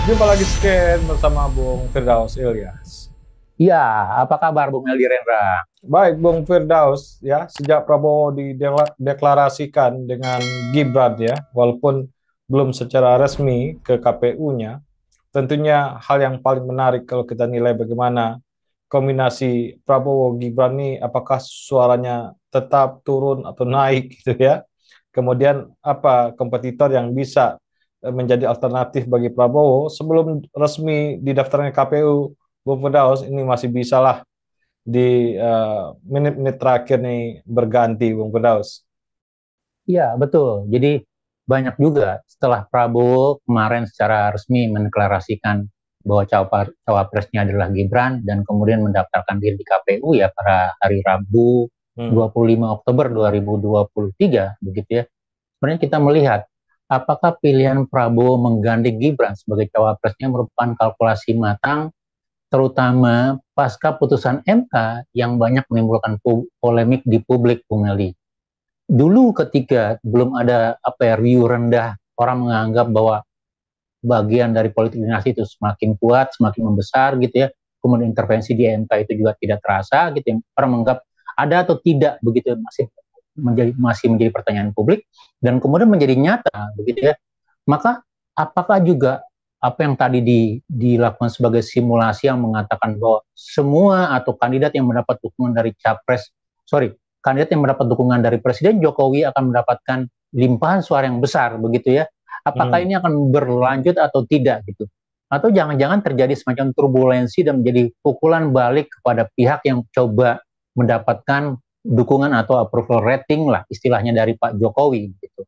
Jumpa lagi Sken bersama Bung Firdaus Ilyas. Iya, apa kabar Bung Meldi Rendra? Baik, Bung Firdaus, ya, sejak Prabowo dideklarasikan dengan Gibran ya, walaupun belum secara resmi ke KPU-nya, tentunya hal yang paling menarik kalau kita nilai bagaimana kombinasi Prabowo Gibran ini apakah suaranya tetap turun atau naik gitu ya. Kemudian apa kompetitor yang bisa menjadi alternatif bagi Prabowo sebelum resmi didaftarkan KPU, Bung Firdaus ini masih bisalah di menit-menit terakhir nih berganti, Bung Firdaus. Iya, betul. Jadi banyak juga setelah Prabowo kemarin secara resmi mendeklarasikan bahwa cawapresnya adalah Gibran dan kemudian mendaftarkan diri di KPU ya pada hari Rabu Hmm. 25 Oktober 2023 begitu ya. Sebenarnya kita melihat apakah pilihan Prabowo menggandeng Gibran sebagai cawapresnya merupakan kalkulasi matang terutama pasca putusan MK yang banyak menimbulkan polemik di publik, Bung Meldi. Dulu ketika belum ada review rendah, orang menganggap bahwa bagian dari politik dinasti itu semakin kuat, semakin membesar gitu ya. Kemudian intervensi di MK itu juga tidak terasa gitu ya. Orang menganggap ada atau tidak begitu masih menjadi pertanyaan publik dan kemudian menjadi nyata begitu ya. Maka apakah juga apa yang tadi dilakukan sebagai simulasi yang mengatakan bahwa semua atau kandidat yang mendapat dukungan dari kandidat yang mendapat dukungan dari Presiden Jokowi akan mendapatkan limpahan suara yang besar begitu ya. Apakah Hmm. ini akan berlanjut atau tidak gitu? Atau jangan-jangan terjadi semacam turbulensi dan menjadi pukulan balik kepada pihak yang coba mendapatkan dukungan atau approval rating lah istilahnya dari Pak Jokowi gitu.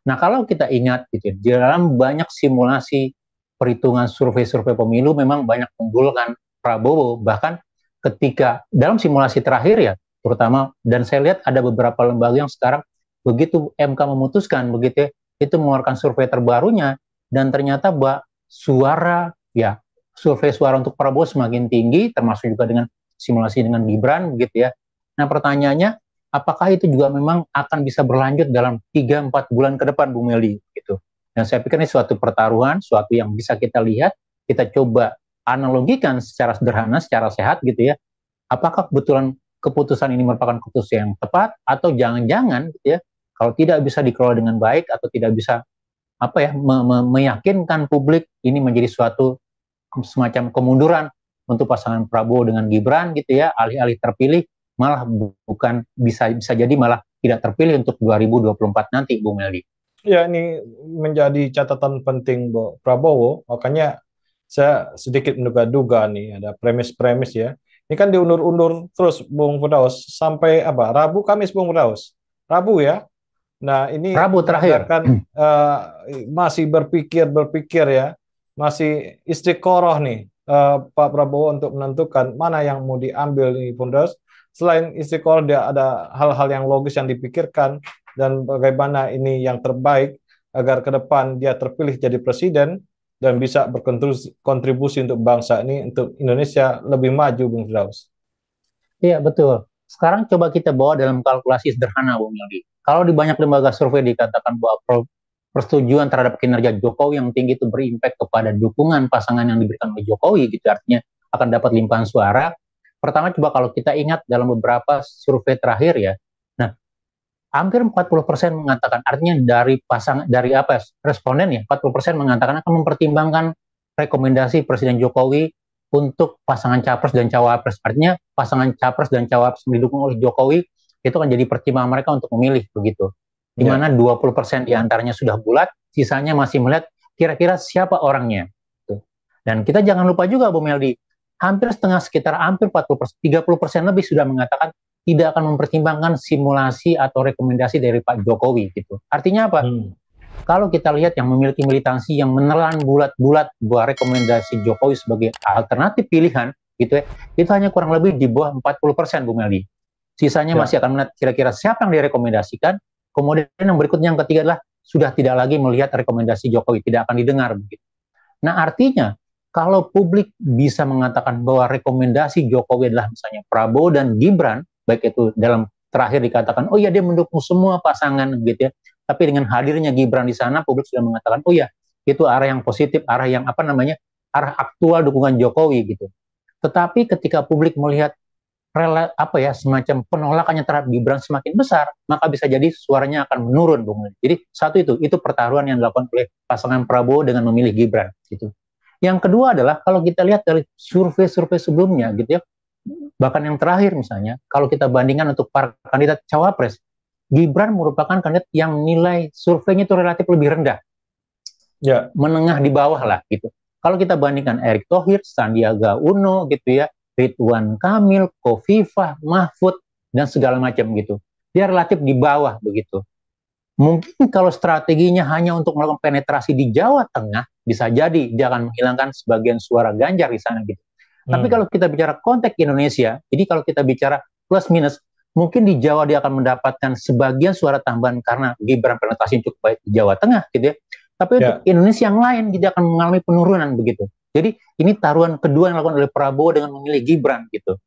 Nah, kalau kita ingat gitu, di dalam banyak simulasi perhitungan survei-survei pemilu memang banyak mengunggulkan Prabowo, bahkan ketika dalam simulasi terakhir ya, terutama dan saya lihat ada beberapa lembaga yang sekarang begitu MK memutuskan begitu ya, itu mengeluarkan survei terbarunya dan ternyata suara ya survei suara untuk Prabowo semakin tinggi termasuk juga dengan simulasi dengan Gibran begitu ya. Nah, pertanyaannya apakah itu juga memang akan bisa berlanjut dalam 3-4 bulan ke depan, Bung Meli gitu. Dan saya pikir ini suatu pertaruhan, suatu yang bisa kita lihat, kita coba analogikan secara sederhana, secara sehat gitu ya. Apakah kebetulan keputusan ini merupakan keputusan yang tepat atau jangan-jangan gitu ya, kalau tidak bisa dikelola dengan baik atau tidak bisa meyakinkan publik ini menjadi suatu semacam kemunduran untuk pasangan Prabowo dengan Gibran gitu ya, alih-alih terpilih malah bukan bisa bisa jadi malah tidak terpilih untuk 2024 nanti, Bung Meldi. Ya, ini menjadi catatan penting Bo Prabowo, makanya saya sedikit menduga-duga nih ada premis-premis ya. Ini kan diundur-undur terus Bung Firdaus sampai apa? Rabu Kamis Bung Firdaus. Rabu ya. Nah, ini Rabu terakhir. menandakan masih berpikir ya, masih istiqoroh nih Pak Prabowo untuk menentukan mana yang mau diambil nih Fundas. Selain istiqoroh, dia ada hal-hal yang logis yang dipikirkan dan bagaimana ini yang terbaik agar ke depan dia terpilih jadi presiden dan bisa berkontribusi untuk bangsa ini, untuk Indonesia lebih maju, Bung Firdaus. Iya, betul. Sekarang coba kita bawa dalam kalkulasi sederhana, Bung Meldi. Kalau di banyak lembaga survei dikatakan bahwa persetujuan terhadap kinerja Jokowi yang tinggi itu berimpact kepada dukungan pasangan yang diberikan oleh Jokowi, gitu artinya akan dapat limpahan suara. Pertama, coba kalau kita ingat dalam beberapa survei terakhir ya, nah hampir 40% mengatakan, artinya dari responden ya, 40% mengatakan akan mempertimbangkan rekomendasi Presiden Jokowi untuk pasangan capres dan cawapres. Artinya pasangan capres dan cawapres yang didukung oleh Jokowi itu akan jadi pertimbangan mereka untuk memilih begitu. Di Ya. mana 20% diantaranya sudah bulat, sisanya masih melihat kira-kira siapa orangnya. Dan kita jangan lupa juga Bu Meldi, hampir setengah sekitar hampir 40%, 30% lebih sudah mengatakan tidak akan mempertimbangkan simulasi atau rekomendasi dari Pak Jokowi gitu. Artinya apa? Hmm. Kalau kita lihat yang memiliki militansi yang menelan bulat-bulat bahwa rekomendasi Jokowi sebagai alternatif pilihan gitu ya, itu hanya kurang lebih di bawah 40% Bu Meldi. Sisanya Ya. masih akan melihat kira-kira siapa yang direkomendasikan. Kemudian yang berikutnya yang ketiga adalah sudah tidak lagi melihat rekomendasi Jokowi, tidak akan didengar begitu. Nah, artinya kalau publik bisa mengatakan bahwa rekomendasi Jokowi adalah misalnya Prabowo dan Gibran, baik itu dalam terakhir dikatakan, oh ya dia mendukung semua pasangan gitu ya. Tapi dengan hadirnya Gibran di sana, publik sudah mengatakan, oh ya itu arah yang positif, arah yang apa namanya, arah aktual dukungan Jokowi gitu. Tetapi ketika publik melihat apa ya, semacam penolakannya terhadap Gibran semakin besar, maka bisa jadi suaranya akan menurun, Bung. Jadi satu itu pertaruhan yang dilakukan oleh pasangan Prabowo dengan memilih Gibran gitu. Yang kedua adalah kalau kita lihat dari survei-survei sebelumnya gitu ya, bahkan yang terakhir misalnya, kalau kita bandingkan untuk para kandidat cawapres, Gibran merupakan kandidat yang nilai surveinya itu relatif lebih rendah, Ya, menengah di bawah lah gitu. Kalau kita bandingkan Erick Thohir, Sandiaga Uno gitu ya, Ridwan Kamil, Khofifah, Mahfud, dan segala macam gitu. Dia relatif di bawah begitu. Mungkin kalau strateginya hanya untuk melakukan penetrasi di Jawa Tengah, bisa jadi dia akan menghilangkan sebagian suara Ganjar di sana gitu. Tapi kalau kita bicara konteks Indonesia, jadi kalau kita bicara plus minus, mungkin di Jawa dia akan mendapatkan sebagian suara tambahan karena Gibran penetrasi cukup baik di Jawa Tengah gitu ya. Tapi untuk Indonesia yang lain dia akan mengalami penurunan begitu. Jadi ini taruhan kedua yang dilakukan oleh Prabowo dengan memilih Gibran gitu.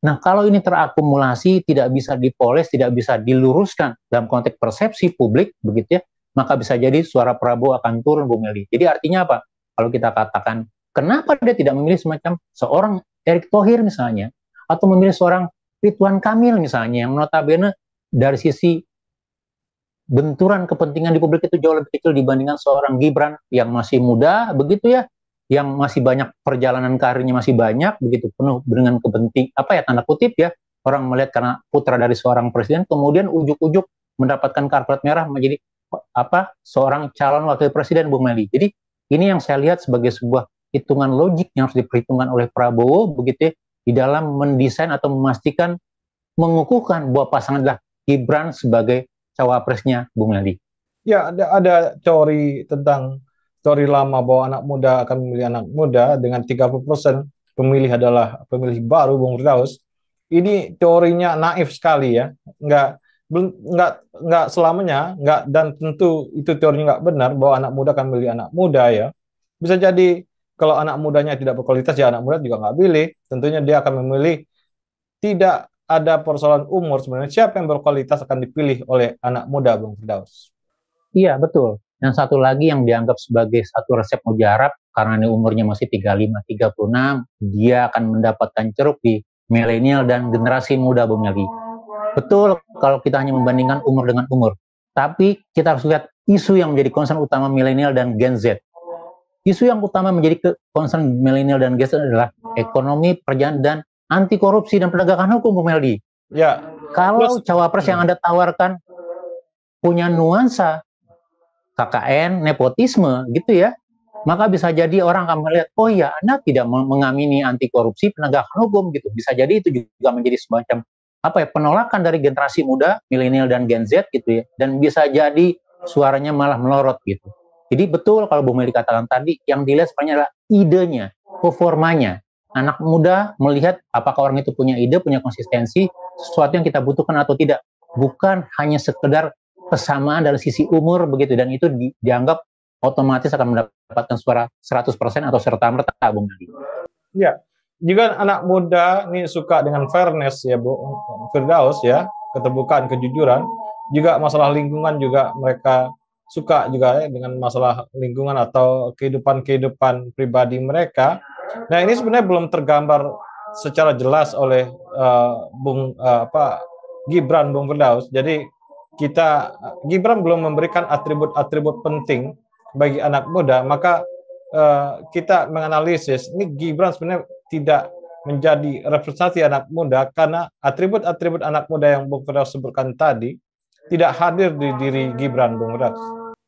Nah, kalau ini terakumulasi, tidak bisa dipoles, tidak bisa diluruskan dalam konteks persepsi publik, begitu ya, maka bisa jadi suara Prabowo akan turun, Bung Meli. Jadi artinya apa? Kalau kita katakan, kenapa dia tidak memilih semacam seorang Erick Thohir misalnya, atau memilih seorang Ridwan Kamil misalnya, yang notabene dari sisi benturan kepentingan di publik itu jauh lebih kecil dibandingkan seorang Gibran yang masih muda, begitu ya, yang masih banyak perjalanan karirnya masih banyak begitu, penuh dengan kepenting apa ya, tanda kutip ya, orang melihat karena putra dari seorang presiden kemudian ujuk-ujuk mendapatkan karpet merah menjadi apa, seorang calon wakil presiden, Bung Meli. Jadi ini yang saya lihat sebagai sebuah hitungan logik yang harus diperhitungkan oleh Prabowo begitu ya, di dalam mendesain atau memastikan mengukuhkan bahwa pasangan adalah Gibran sebagai cawapresnya, Bung Meli. ya, ada teori tentang teori lama bahwa anak muda akan memilih anak muda dengan 30% pemilih adalah pemilih baru, Bung Firdaus. Ini teorinya naif sekali ya, nggak selamanya, nggak, dan tentu itu teorinya nggak benar bahwa anak muda akan memilih anak muda ya. Bisa jadi kalau anak mudanya tidak berkualitas ya anak muda juga nggak pilih. Tentunya dia akan memilih, tidak ada persoalan umur sebenarnya. Siapa yang berkualitas akan dipilih oleh anak muda, Bung Firdaus. Iya, betul. Yang satu lagi yang dianggap sebagai satu resep mujarab, karena ini umurnya masih 35, 36, dia akan mendapatkan ceruk di milenial dan generasi muda, Bung Yagi. Betul, kalau kita hanya membandingkan umur dengan umur. Tapi kita harus lihat isu yang menjadi concern utama milenial dan Gen Z. Isu yang utama menjadi concern milenial dan Gen Z adalah ekonomi, perjalanan, dan anti korupsi dan penegakan hukum, Bung Meldi. Ya. Kalau cawapres yang Anda tawarkan punya nuansa KKN, nepotisme gitu ya, maka bisa jadi orang akan melihat, oh ya, Anda tidak mengamini anti korupsi, penegakan hukum gitu. Bisa jadi itu juga menjadi semacam apa ya, penolakan dari generasi muda, milenial dan Gen Z gitu ya, dan bisa jadi suaranya malah melorot gitu. Jadi betul kalau Bu Meli katakan tadi, yang dilihat sebenarnya adalah idenya, performanya. Anak muda melihat apakah orang itu punya ide, punya konsistensi, sesuatu yang kita butuhkan atau tidak. Bukan hanya sekedar kesamaan dari sisi umur begitu, dan itu dianggap otomatis akan mendapatkan suara 100% atau serta-merta, Bung Nadi. Ya, juga anak muda ini suka dengan fairness ya, Bu Firdaus ya, keterbukaan, kejujuran. Juga masalah lingkungan juga mereka suka juga ya, dengan masalah lingkungan atau kehidupan pribadi mereka. Nah, ini sebenarnya belum tergambar secara jelas oleh Gibran, Bung Firdaus. Jadi Gibran belum memberikan atribut-atribut penting bagi anak muda, maka kita menganalisis ini Gibran sebenarnya tidak menjadi representasi anak muda karena atribut-atribut anak muda yang Bung Firdaus sebutkan tadi tidak hadir di diri Gibran, Bung Firdaus.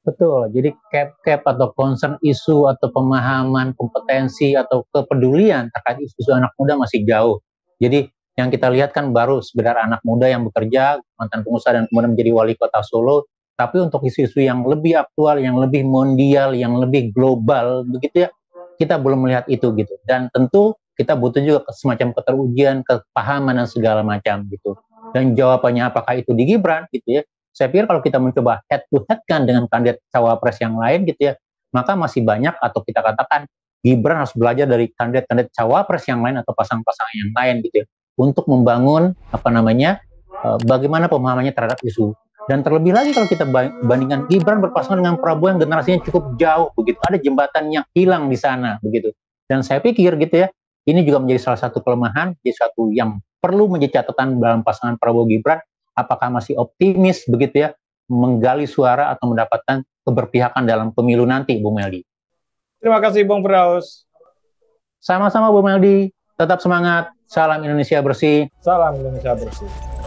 Betul, jadi cap atau concern isu atau pemahaman, kompetensi atau kepedulian terkait isu anak muda masih jauh. Jadi yang kita lihat kan baru sekedar anak muda yang bekerja, mantan pengusaha dan kemudian menjadi wali kota Solo, tapi untuk isu-isu yang lebih aktual, yang lebih mondial, yang lebih global, begitu ya, kita belum melihat itu gitu. Dan tentu kita butuh juga semacam keterujian, kepahaman dan segala macam gitu. Dan jawabannya apakah itu di Gibran gitu ya. Saya pikir kalau kita mencoba head to head kan dengan kandidat cawapres yang lain gitu ya, maka masih banyak atau kita katakan Gibran harus belajar dari kandidat-kandidat cawapres yang lain atau pasangan-pasangan yang lain gitu ya, untuk membangun apa namanya, bagaimana pemahamannya terhadap isu Dan terlebih lagi kalau kita bandingkan Gibran berpasangan dengan Prabowo yang generasinya cukup jauh begitu, ada jembatan yang hilang di sana begitu. Dan saya pikir gitu ya, ini juga menjadi salah satu kelemahan, jadi satu yang perlu menjadi catatan dalam pasangan Prabowo Gibran. Apakah masih optimis begitu ya, menggali suara atau mendapatkan keberpihakan dalam pemilu nanti, Bung Meldi. Terima kasih Bung Firdaus. Sama-sama Bung Meldi, tetap semangat. Salam Indonesia bersih. Salam Indonesia bersih.